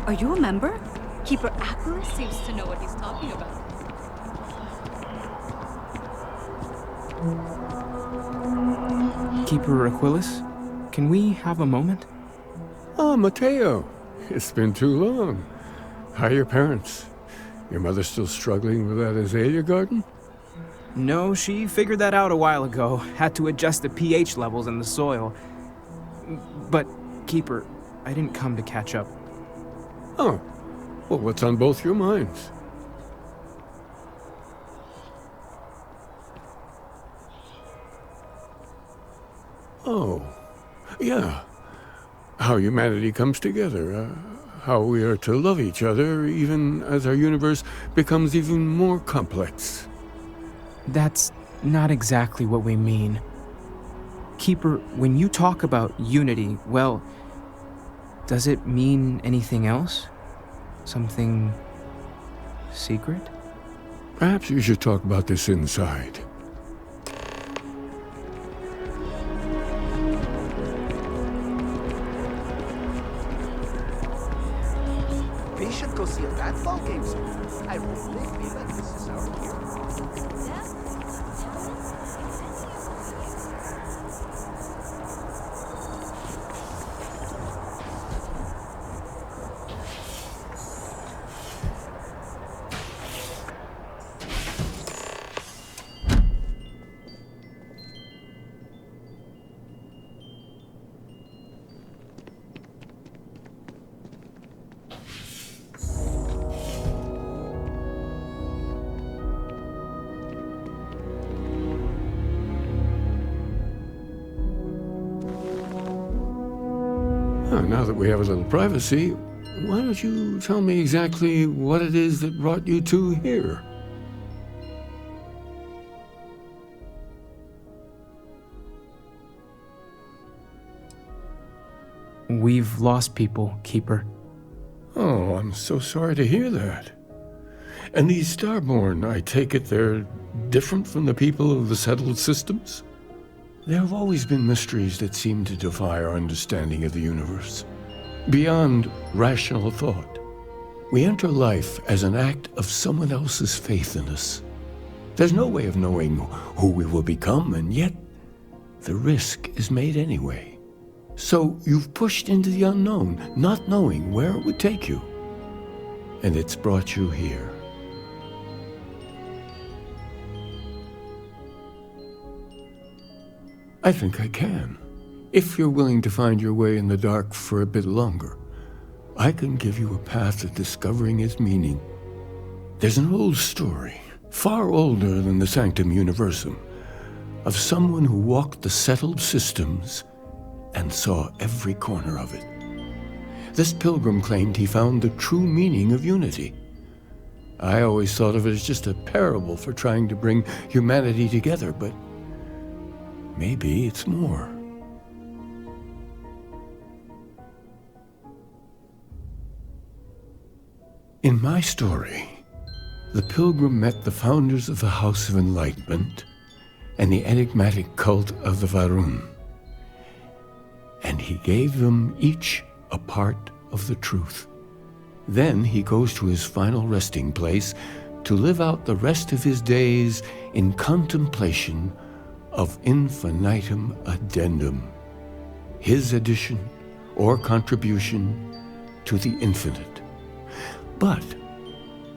Are you a member? Keeper Aquila? Seems to know what he's talking about. Keeper Aquilus, can we have a moment? Oh, Mateo. It's been too long. How are your parents? Your mother still struggling with that azalea garden? No, she figured that out a while ago. Had to adjust the pH levels in the soil. But, Keeper, I didn't come to catch up. Oh. Well, what's on both your minds? Oh. Yeah. How humanity comes together. How we are to love each other even as our universe becomes even more complex. That's not exactly what we mean. Keeper, when you talk about unity, well, does it mean anything else? Something secret? Perhaps you should talk about this inside. We should go see a basketball game soon. I really feel like this is our year. Now that we have a little privacy, why don't you tell me exactly what it is that brought you two here? We've lost people, Keeper. Oh, I'm so sorry to hear that. And these Starborn, I take it they're different from the people of the settled systems? There have always been mysteries that seem to defy our understanding of the universe. Beyond rational thought, we enter life as an act of someone else's faith in us. There's no way of knowing who we will become, and yet the risk is made anyway. So you've pushed into the unknown, not knowing where it would take you. And it's brought you here. I think I can. If you're willing to find your way in the dark for a bit longer, I can give you a path to discovering its meaning. There's an old story, far older than the Sanctum Universum, of someone who walked the settled systems and saw every corner of it. This pilgrim claimed he found the true meaning of unity. I always thought of it as just a parable for trying to bring humanity together, but maybe it's more. In my story, the pilgrim met the founders of the House of Enlightenment and the enigmatic cult of the Varun, and he gave them each a part of the truth. Then he goes to his final resting place to live out the rest of his days in contemplation of infinitum addendum, his addition or contribution to the infinite. But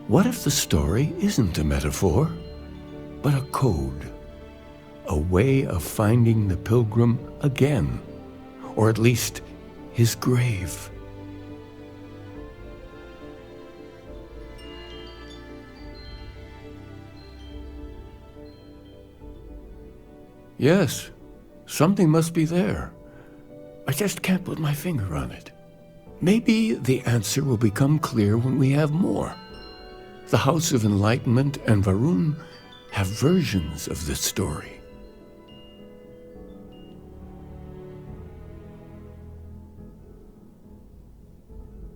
what if the story isn't a metaphor, but a code, a way of finding the pilgrim again, or at least his grave? Yes, something must be there. I just can't put my finger on it. Maybe the answer will become clear when we have more. The House of Enlightenment and Varun have versions of this story.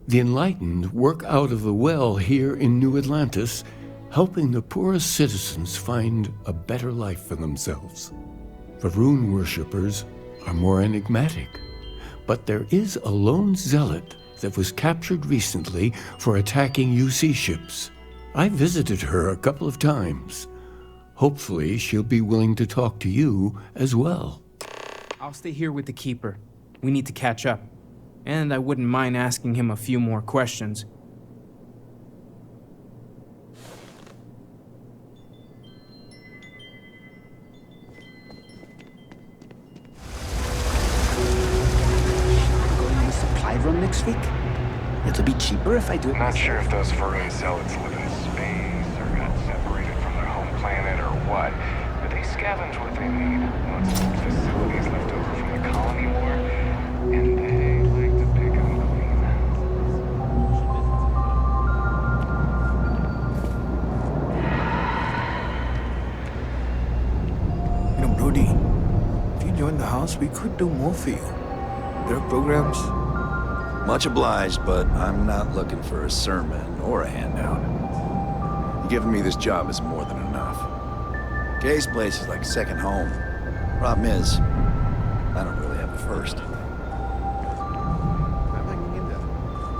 The Enlightened work out of the well here in New Atlantis, helping the poorest citizens find a better life for themselves. Varun worshippers are more enigmatic, but there is a lone zealot that was captured recently for attacking UC ships. I visited her a couple of times. Hopefully, she'll be willing to talk to you as well. I'll stay here with the Keeper. We need to catch up. And I wouldn't mind asking him a few more questions. Going on a supply run next week? It'll be cheaper if I do it. Not sure if those Varun zealots live in space or got separated from their home planet or what, but they scavenge what they need. Lots of old facilities left over from the colony war, and they like to pick and clean. You know, Brody, if you join the house, we could do more for you. There are programs. Much obliged, but I'm not looking for a sermon or a handout. Giving me this job is more than enough. Kay's place is like second home. Problem is, I don't really have a first. I'm hanging in there.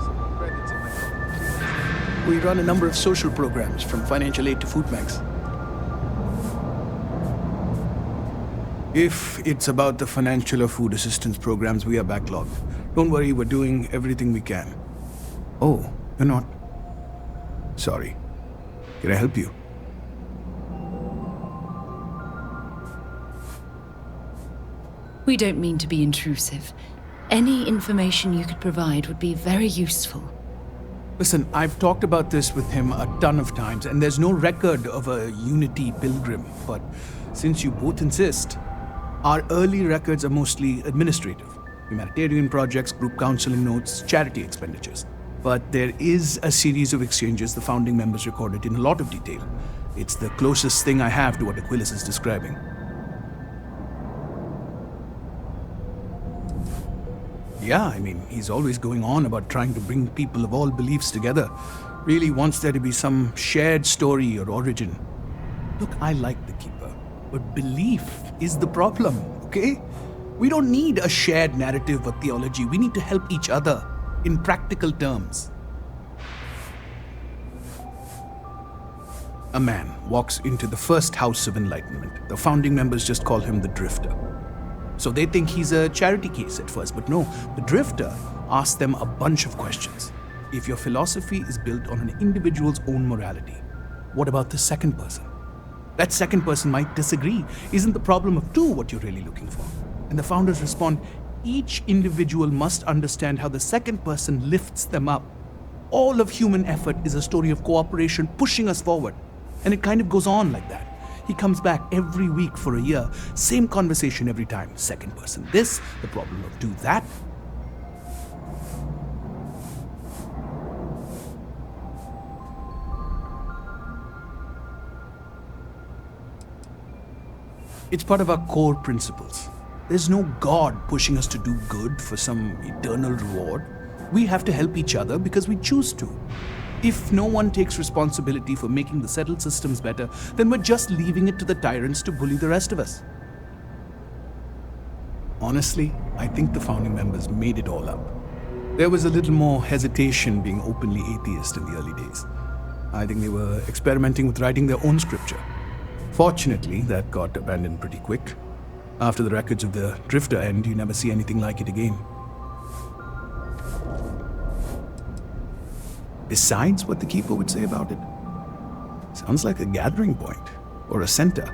Some credits in my phone. We run a number of social programs, from financial aid to food banks. If it's about the financial or food assistance programs, we are backlogged. Don't worry, we're doing everything we can. Oh, you're not? Sorry. Can I help you? We don't mean to be intrusive. Any information you could provide would be very useful. Listen, I've talked about this with him a ton of times, and there's no record of a Unity pilgrim. But since you both insist, our early records are mostly administrative. Humanitarian projects, group counseling notes, charity expenditures. But there is a series of exchanges the founding members recorded in a lot of detail. It's the closest thing I have to what Aquilas is describing. Yeah, I mean, he's always going on about trying to bring people of all beliefs together. Really wants there to be some shared story or origin. Look, I like the Keeper, but belief is the problem, okay? We don't need a shared narrative or theology. We need to help each other in practical terms. A man walks into the first house of enlightenment. The founding members just call him the Drifter. So they think he's a charity case at first, but no, the Drifter asks them a bunch of questions. If your philosophy is built on an individual's own morality, what about the second person? That second person might disagree. Isn't the problem of two what you're really looking for? And the founders respond, each individual must understand how the second person lifts them up. All of human effort is a story of cooperation pushing us forward. And it kind of goes on like that. He comes back every week for a year, same conversation every time. Second person this, the problem of two that. It's part of our core principles. There's no God pushing us to do good for some eternal reward. We have to help each other because we choose to. If no one takes responsibility for making the settled systems better, then we're just leaving it to the tyrants to bully the rest of us. Honestly, I think the founding members made it all up. There was a little more hesitation being openly atheist in the early days. I think they were experimenting with writing their own scripture. Fortunately, that got abandoned pretty quick. After the records of the Drifter end, you never see anything like it again. Besides what the Keeper would say about it, sounds like a gathering point, or a center.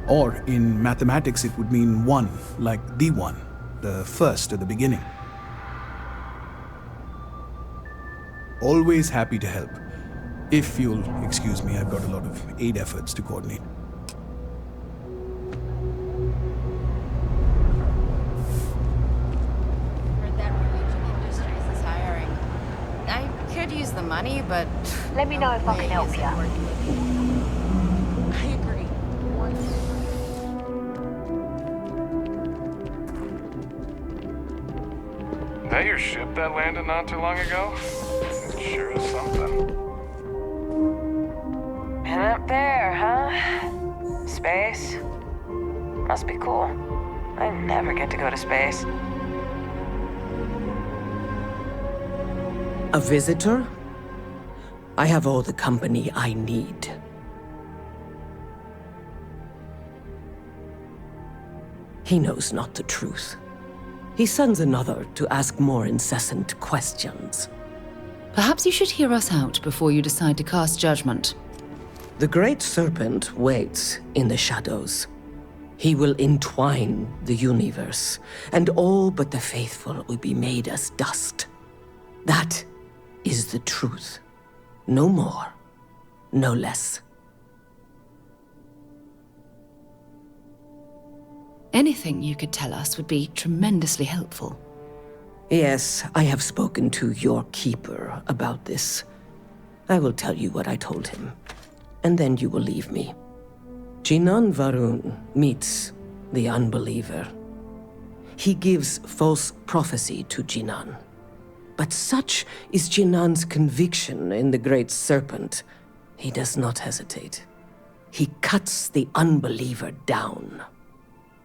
Or in mathematics, it would mean one, like the one, the first at the beginning. Always happy to help. If you'll excuse me, I've got a lot of aid efforts to coordinate. Heard that religion industries is hiring. I could use the money, but Let me know if I can help you. I agree. That your ship that landed not too long ago? It sure is something. Been up there, huh? Space? Must be cool. I never get to go to space. A visitor? I have all the company I need. He knows not the truth. He sends another to ask more incessant questions. Perhaps you should hear us out before you decide to cast judgment. The Great Serpent waits in the shadows. He will entwine the universe, and all but the faithful will be made as dust. That is the truth. No more, no less. Anything you could tell us would be tremendously helpful. Yes, I have spoken to your keeper about this. I will tell you what I told him, and then you will leave me. Jinan Varun meets the unbeliever. He gives false prophecy to Jinan. But such is Jinan's conviction in the Great Serpent, he does not hesitate. He cuts the unbeliever down.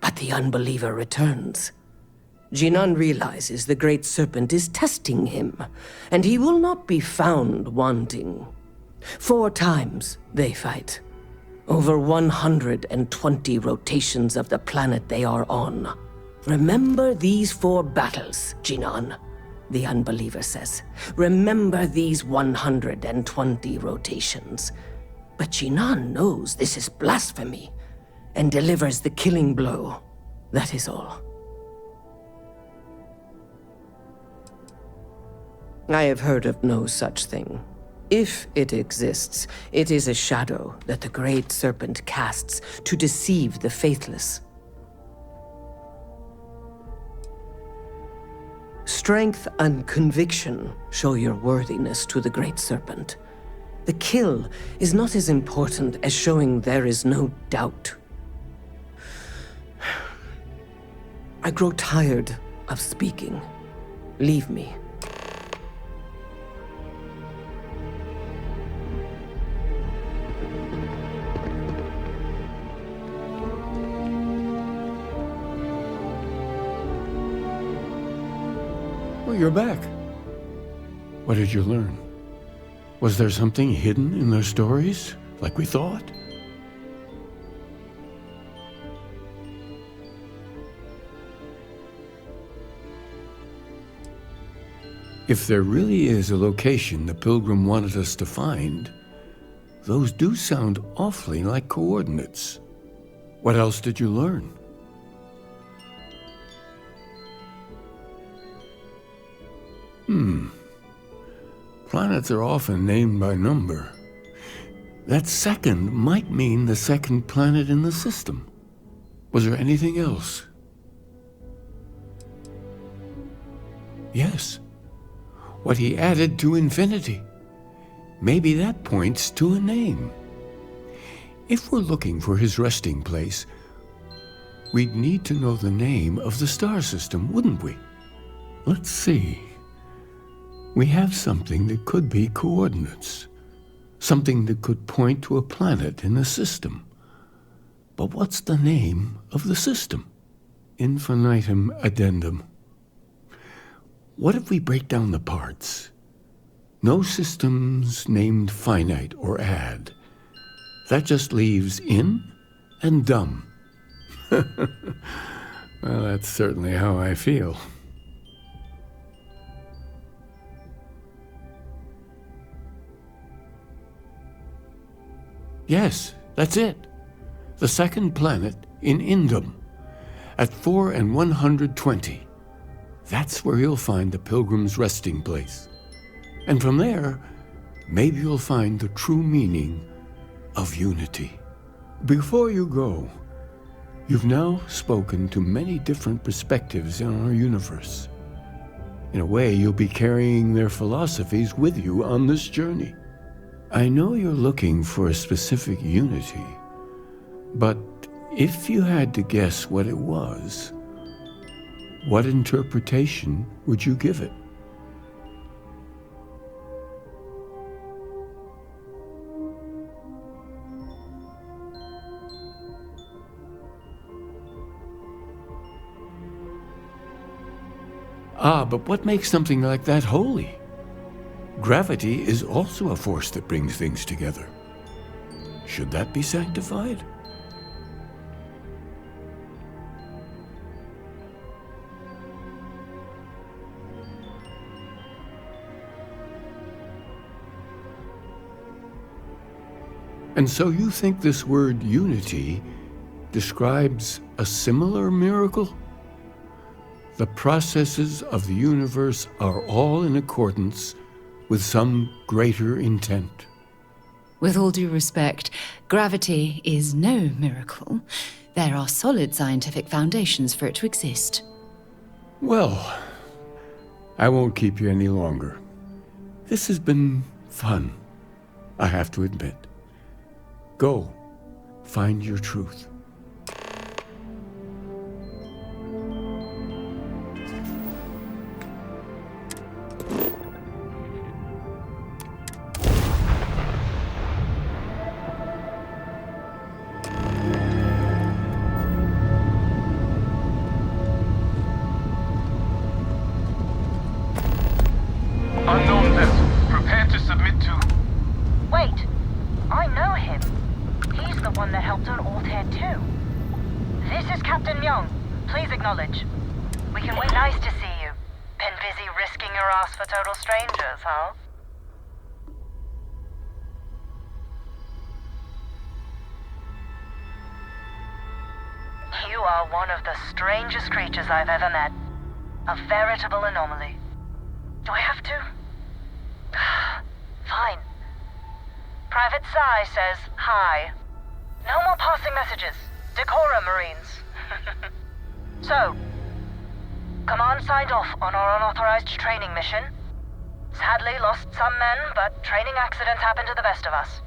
But the unbeliever returns. Jinan realizes the Great Serpent is testing him, and he will not be found wanting. 4 times they fight. Over 120 rotations of the planet they are on. Remember these 4 battles, Jinan, the unbeliever says. Remember these 120 rotations. But Jinan knows this is blasphemy, and delivers the killing blow. That is all. I have heard of no such thing. If it exists, it is a shadow that the Great Serpent casts to deceive the faithless. Strength and conviction show your worthiness to the Great Serpent. The kill is not as important as showing there is no doubt. I grow tired of speaking. Leave me. Well, you're back. What did you learn? Was there something hidden in their stories, like we thought? If there really is a location the Pilgrim wanted us to find, those do sound awfully like coordinates. What else did you learn? Planets are often named by number. That second might mean the second planet in the system. Was there anything else? Yes. What he added to infinity. Maybe that points to a name. If we're looking for his resting place, we'd need to know the name of the star system, wouldn't we? Let's see. We have something that could be coordinates. Something that could point to a planet in the system. But what's the name of the system? Infinitum addendum. What if we break down the parts? No systems named finite or add. That just leaves in and dumb. Well, that's certainly how I feel. Yes, that's it. The second planet in Indum, at 4 and 120. That's where you'll find the Pilgrim's resting place. And from there, maybe you'll find the true meaning of unity. Before you go, you've now spoken to many different perspectives in our universe. In a way, you'll be carrying their philosophies with you on this journey. I know you're looking for a specific unity, but if you had to guess what it was, what interpretation would you give it? But what makes something like that holy? gravity is also a force that brings things together. Should that be sanctified? And so you think this word unity describes a similar miracle? The processes of the universe are all in accordance with some greater intent. With all due respect, gravity is no miracle. There are solid scientific foundations for it to exist. Well, I won't keep you any longer. This has been fun, I have to admit. Go, find your truth. Unknown vessel, prepare to submit to... Wait, I know him. He's the one that helped on Altair 2. This is Captain Young. Please acknowledge. We can wait. Nice to see you. Been busy risking your ass for total strangers, huh? You are one of the strangest creatures I've ever met. A veritable anomaly. Do I have to? Fine. Private Psy says hi. No more passing messages. Decorum, Marines. So, Command signed off on our unauthorized training mission. Sadly lost some men, but training accidents happen to the best of us.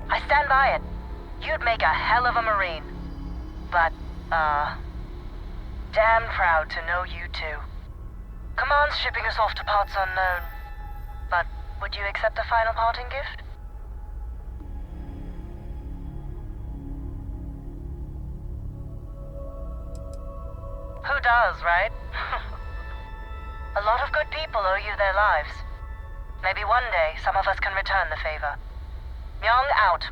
I stand by it. You'd make a hell of a Marine. But, damn proud to know you too. Command's shipping us off to parts unknown. But would you accept a final parting gift? Who does, right? A lot of good people owe you their lives. Maybe one day some of us can return the favor. Young out.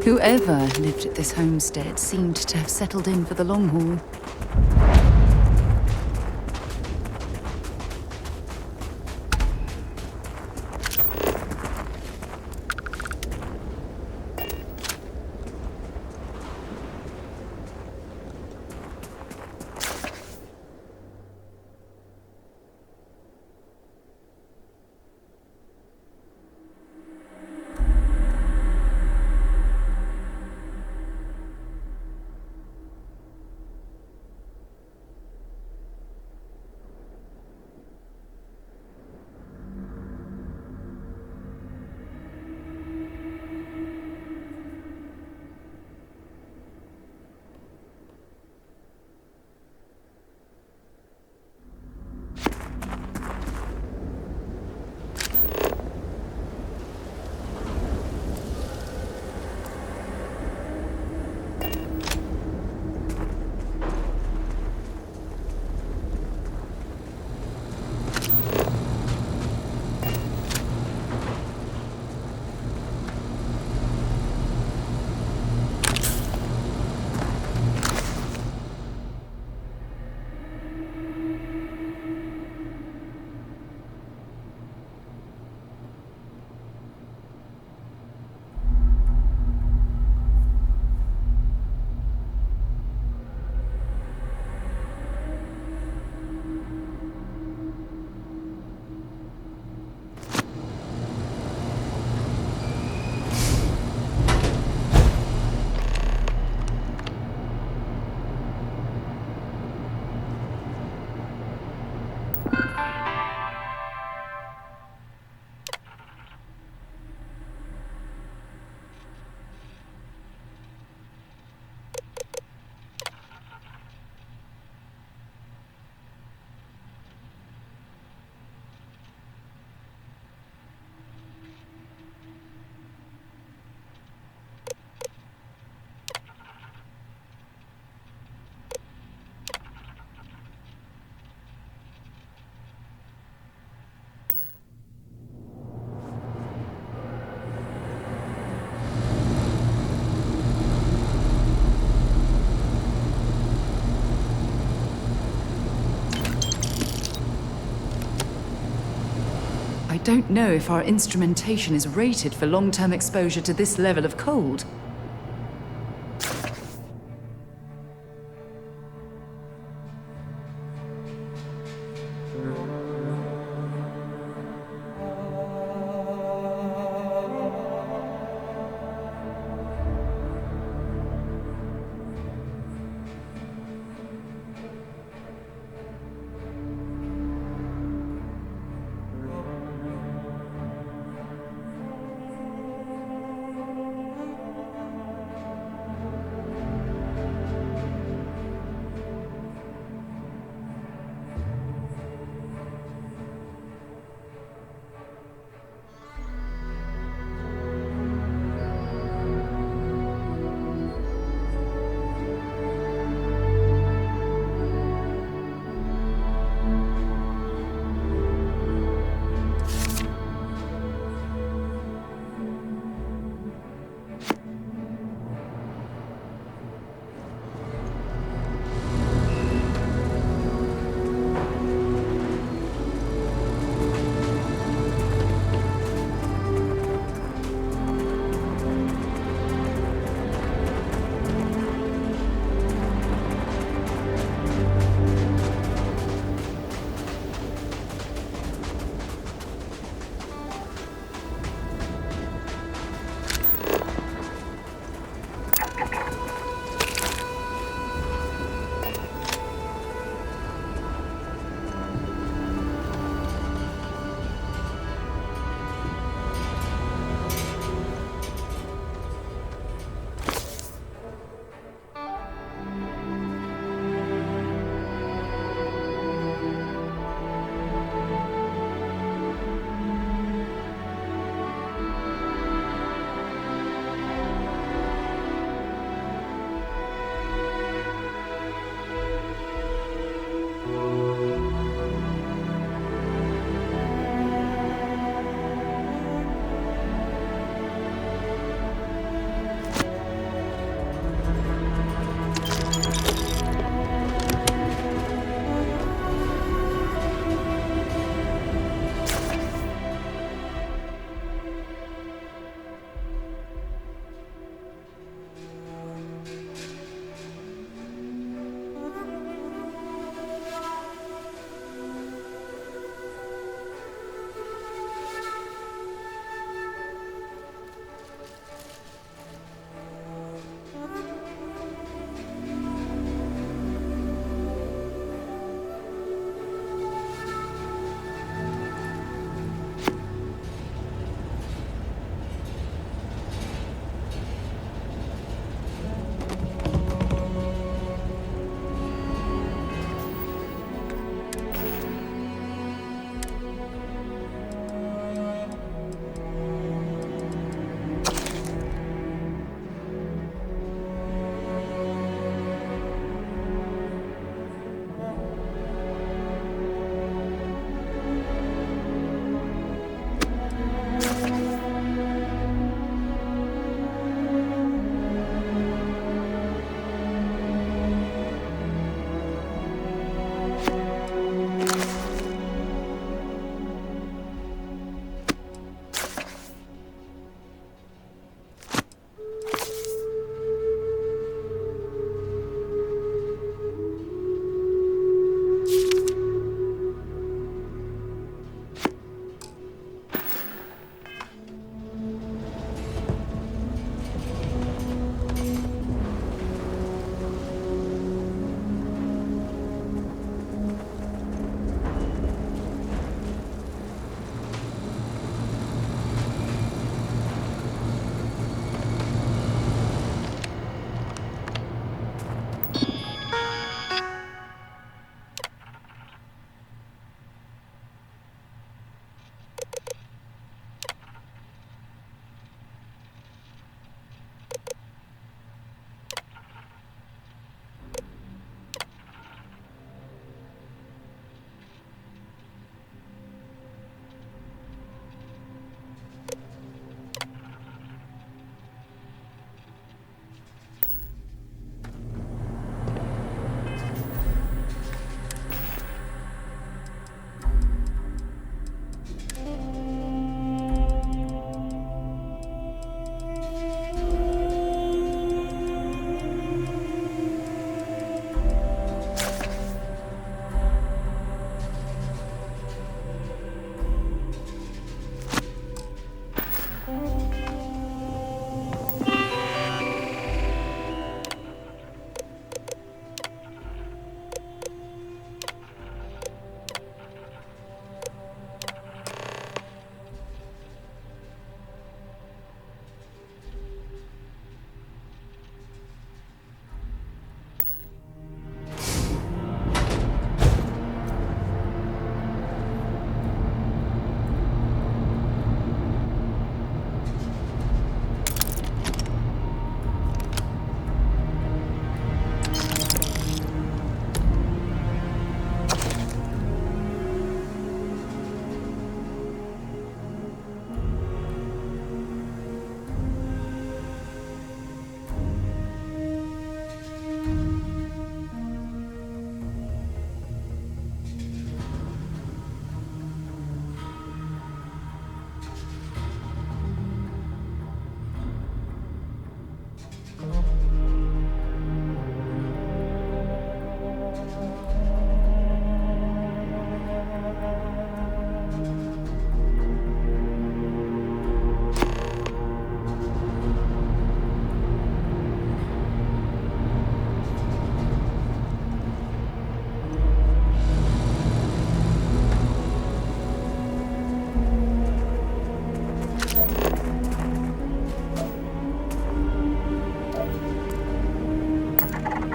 Whoever lived at this homestead seemed to have settled in for the long haul. don't know if our instrumentation is rated for long-term exposure to this level of cold.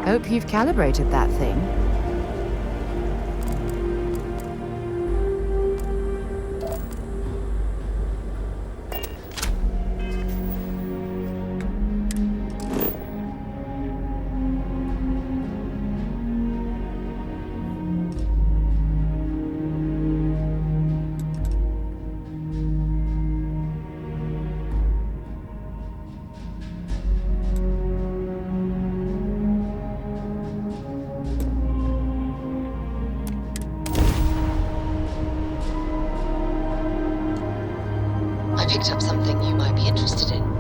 Hope you've calibrated that thing. I picked up something you might be interested in.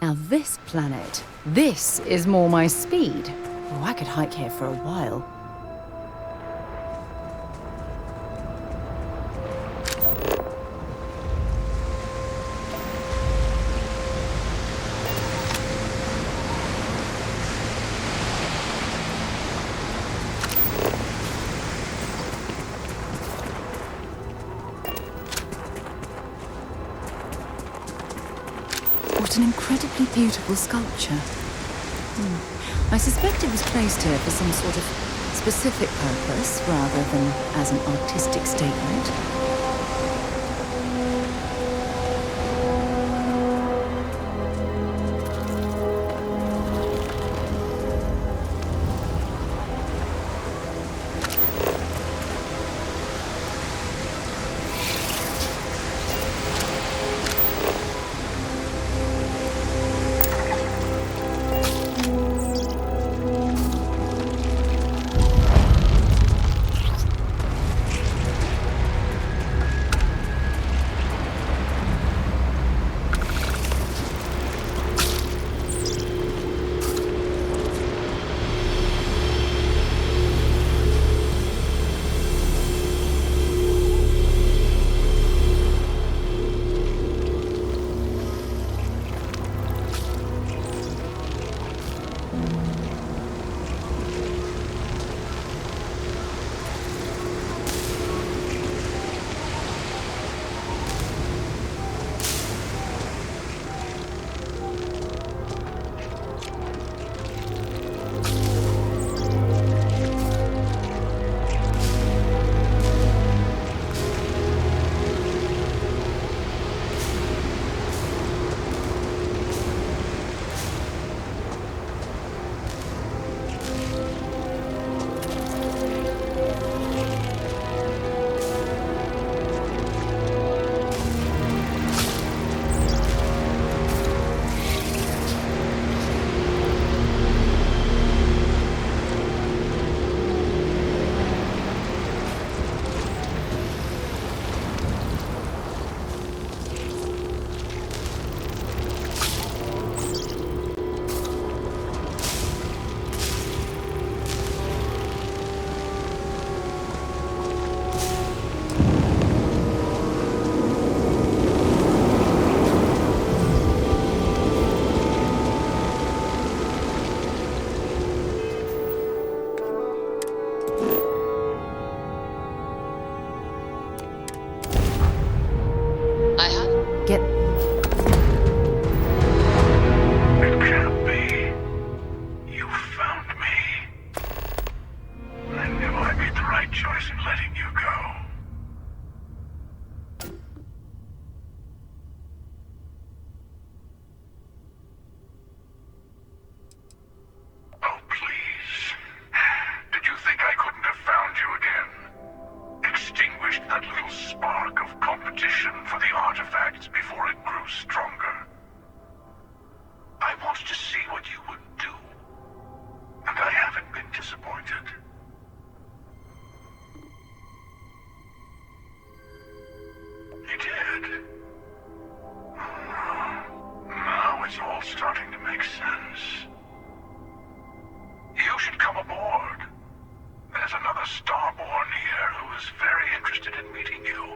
Now this planet, this is more my speed. Oh, I could hike here for a while. What an incredibly beautiful sculpture. I suspect it was placed here for some sort of specific purpose rather than as an artistic statement. starting to make sense. You should come aboard. There's another Starborn here who is very interested in meeting you.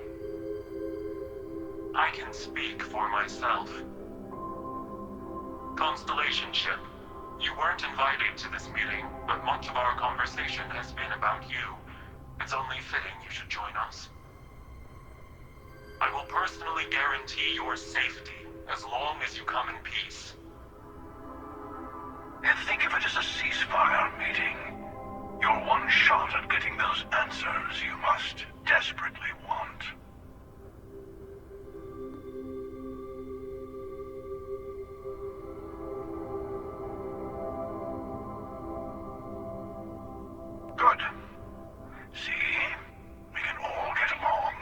I can speak for myself. Constellation ship, you weren't invited to this meeting, but much of our conversation has been about you. It's only fitting you should join us. I will personally guarantee your safety as long as you come in peace. And think of it as a ceasefire meeting. Your one shot at getting those answers you must desperately want. Good. See? We can all get along.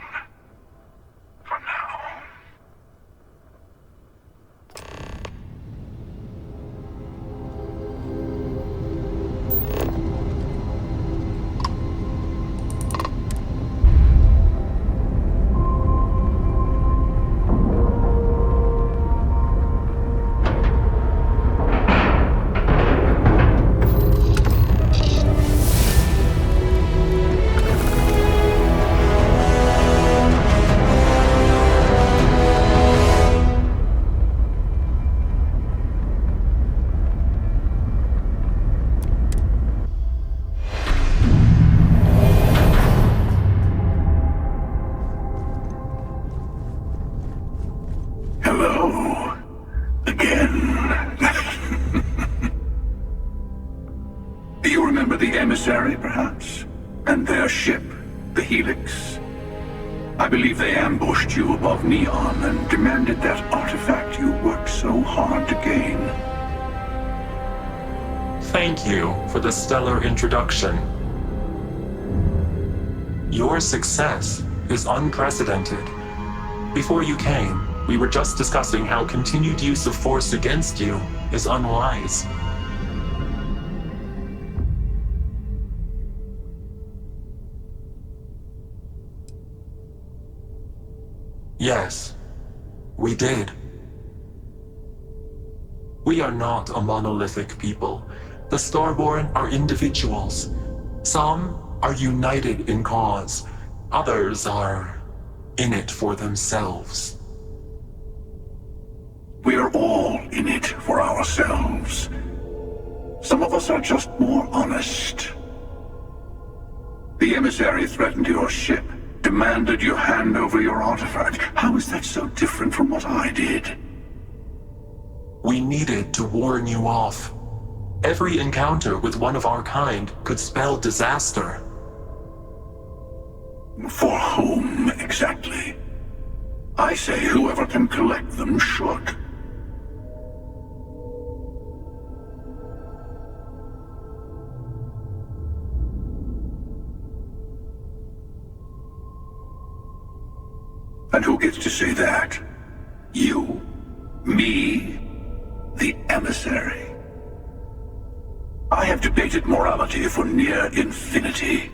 For now. Hello. Again. You remember the emissary, perhaps? And their ship, the Helix? I believe they ambushed you above Neon and demanded that artifact you worked so hard to gain. Thank you for the stellar introduction. Your success is unprecedented. Before you came, we were just discussing how continued use of force against you is unwise. Yes, we did. We are not a monolithic people. The Starborn are individuals. Some are united in cause. Others are in it for themselves. We are all in it for ourselves. Some of us are just more honest. The emissary threatened your ship, demanded you hand over your artifact. How is that so different from what I did? We needed to warn you off. Every encounter with one of our kind could spell disaster. For whom, exactly? I say whoever can collect them should. And who gets to say that? You? Me? The emissary? I have debated morality for near infinity,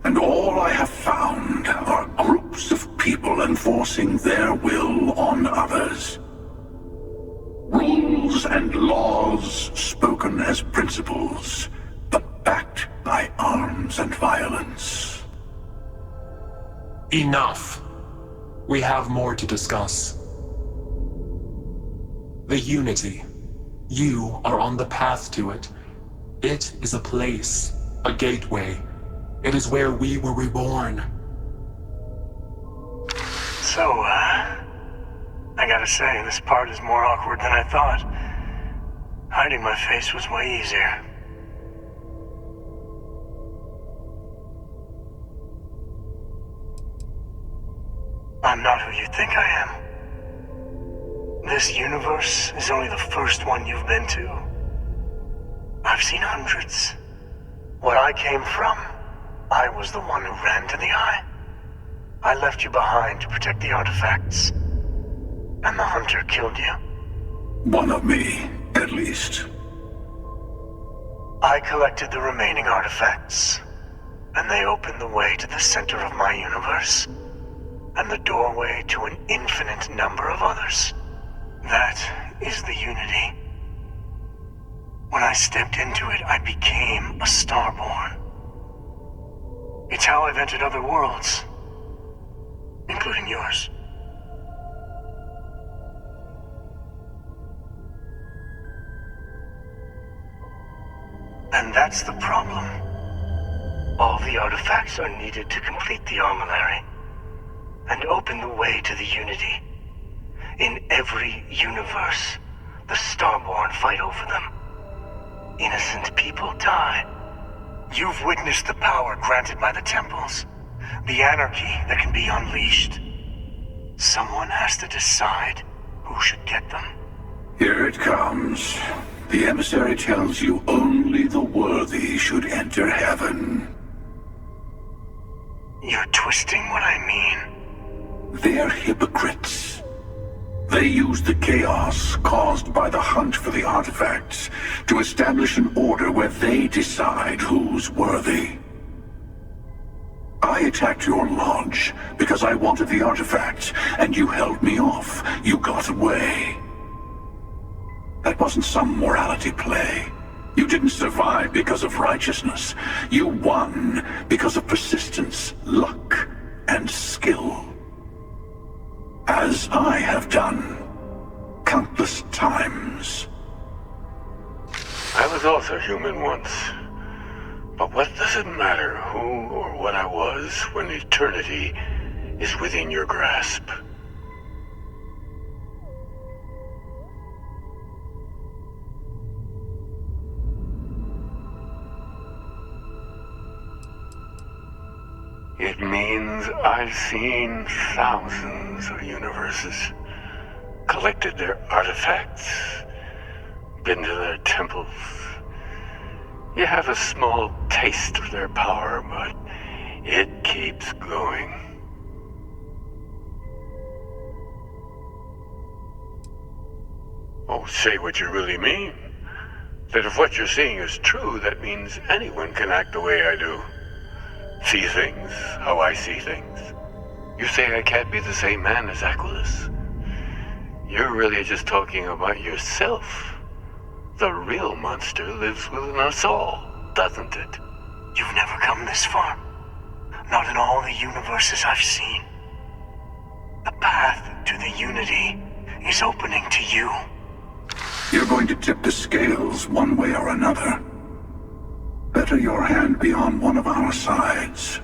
and all I have found are groups of people enforcing their will on others. Rules and laws spoken as principles, but backed by arms and violence. Enough. We have more to discuss. The Unity. You are on the path to it. It is a place, a gateway. It is where we were reborn. So, I gotta say, this part is more awkward than I thought. Hiding my face was way easier. I'm not who you think I am. This universe is only the first one you've been to. I've seen hundreds. Where I came from, I was the one who ran to the Eye. I left you behind to protect the artifacts. And the Hunter killed you. One of me, at least. I collected the remaining artifacts, and they opened the way to the center of my universe, and the doorway to an infinite number of others. That is the Unity. When I stepped into it, I became a Starborn. It's how I've entered other worlds, including yours. And that's the problem. All the artifacts are needed to complete the armillary and open the way to the Unity. In every universe, the Starborn fight over them. Innocent people die. You've witnessed the power granted by the temples, the anarchy that can be unleashed. Someone has to decide who should get them. Here it comes. The emissary tells you only the worthy should enter heaven. You're twisting what I mean. They're hypocrites. They use the chaos caused by the hunt for the artifacts to establish an order where they decide who's worthy. I attacked your lodge because I wanted the artifacts, and you held me off. You got away. That wasn't some morality play. You didn't survive because of righteousness. You won because of persistence, luck, and skill. As I have done countless times. I was also human once. But what does it matter who or what I was when eternity is within your grasp? It means I've seen thousands of universes, collected their artifacts, been to their temples. You have a small taste of their power, but it keeps going. Oh, say what you really mean. That if what you're seeing is true, that means anyone can act the way I do. See things how I see things. You say I can't be the same man as Aquilus? You're really just talking about yourself. The real monster lives within us all, doesn't it? You've never come this far. Not in all the universes I've seen. The path to the Unity is opening to you. You're going to tip the scales one way or another. Better your hand be on one of our sides.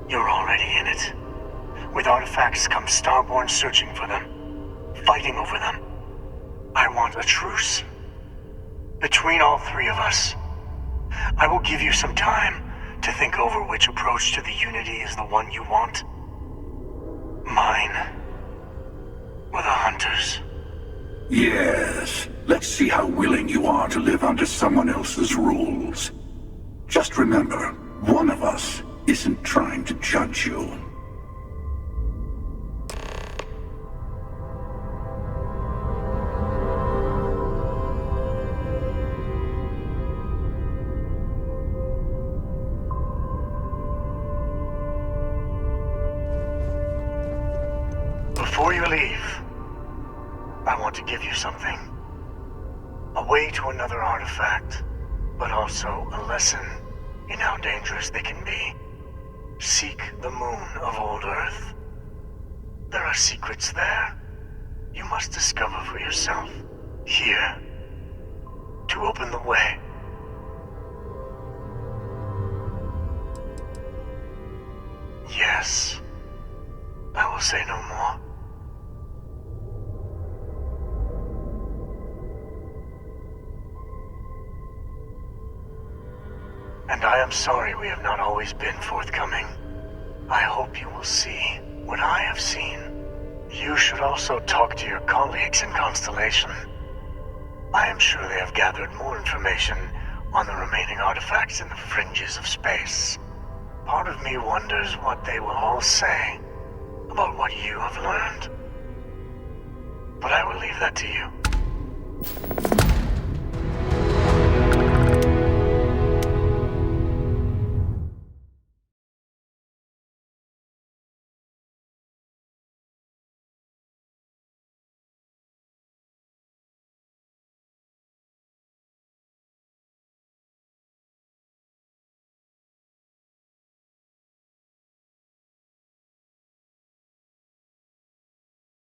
You're already in it. With artifacts comes Starborn searching for them, fighting over them. I want a truce. Between all three of us. I will give you some time to think over which approach to the Unity is the one you want. Mine. Or the Hunters. Yes. Let's see how willing you are to live under someone else's rules. Just remember, one of us isn't trying to judge you. Before you leave, I want to give you something. A way to another artifact, but also a lesson in how dangerous they can be. Seek the moon of old Earth. There are secrets there you must discover for yourself. Here, to open the way. Yes, I will say no more. And I am sorry we have not always been forthcoming. I hope you will see what I have seen. You should also talk to your colleagues in Constellation. I am sure they have gathered more information on the remaining artifacts in the fringes of space. Part of me wonders what they will all say about what you have learned. But I will leave that to you.